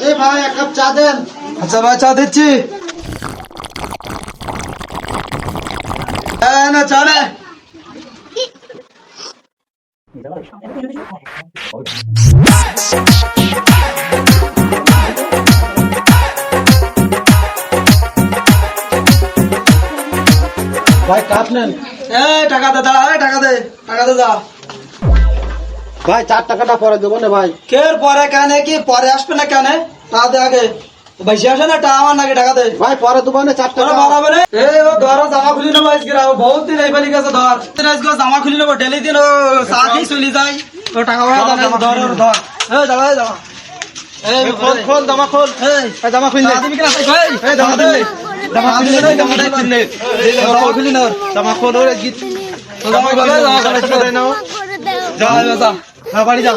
এই ভাই এক কাপ চা দেন। আচ্ছা ভাই চা দিচ্ছি। না চা নে। ভাই কাপ নেন। টাকা দে দাঁড়া, টাকা দে, টাকা দে যা। ভাই 4 টাকাটা পরে দেবো না ভাই। কের পরে কেন কি পরে আসবে না কেন? টাকা দে আগে। বেশি আসে না টাকা আমার নাকি, টাকা দে। ভাই পরে দেবো না 4 তোরা টাকা। বাড়াবে না? ও ধর জামা খুলি নেবো আজকে, বহুত দিন এই বালি গেছে ধর। আজকে জামা খুলি নেবো, ডেলি দিন ও চা খেয়ে চলে যায়। ও টাকা পয়সা ধর ধর। জামা জামা। খোল জামা খোল। জামা খুললে দিবি কিনা? জামা খুললে জামা খুলি না, জামা খুলি খুলি না। জামা খোল ওরে গীত জামা খুলি জামা খুলি নাও। যা যা। হ্যাঁ বাড়ি যা।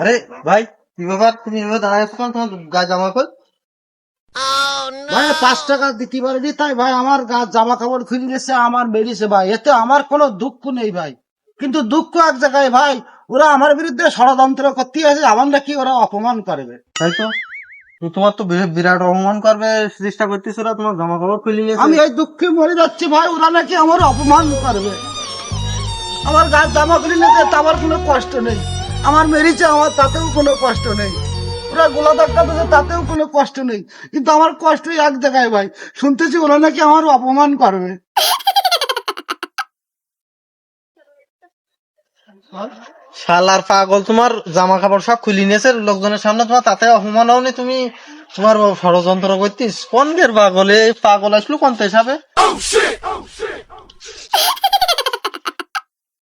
আরে ভাই কি ব্যাপার, তুমি এভাবে দাঁড়ায় আছো কেন? তোমার গা জামা খোল। ভাই 5 টাকা দিতে পারিনি তাই ভাই আমার গা জামা কাপড় খুলে গেছে, আমার বেরিয়েছে ভাই। এতে আমার কোনো দুঃখ নেই ভাই, কিন্তু দুঃখ এক জায়গায় ভাই, ওরা আমার বিরুদ্ধে ষড়যন্ত্র করতে আছে, আমার নাকি ওরা অপমান করবে। তাই তো তোমার তো বিরাট অপমান করবে চেষ্টা করতেছে, ওরা তোমার জামা কাপড় খুলে গেছে। আমি এই দুঃখে মরে যাচ্ছি ভাই, ওরা নাকি আমার অপমান করবে। আমার গাছ জামা খুলে নিয়েছে, আমার কোনো কষ্ট নেই। আমার মেরেছে, আমার তাতেও কোনো কষ্ট নেই। ওরা গোলা ধাক্কা দিয়েছে, তাতেও কোনো কষ্ট নেই। কিন্তু আমার কষ্ট এক জায়গায় ভাই, শুনতেছি ওরা নাকি আমার অপমান করবে। শালার পাগল, তোমার জামা কাপড় সব খুলে নিয়েছে লোকজনের সামনে, তোমার তাতে অপমান হওনি? তুমি তোমার ষড়যন্ত্র করতিস? কোন পাগল, এই পাগল আসলো কোন হিসাবে?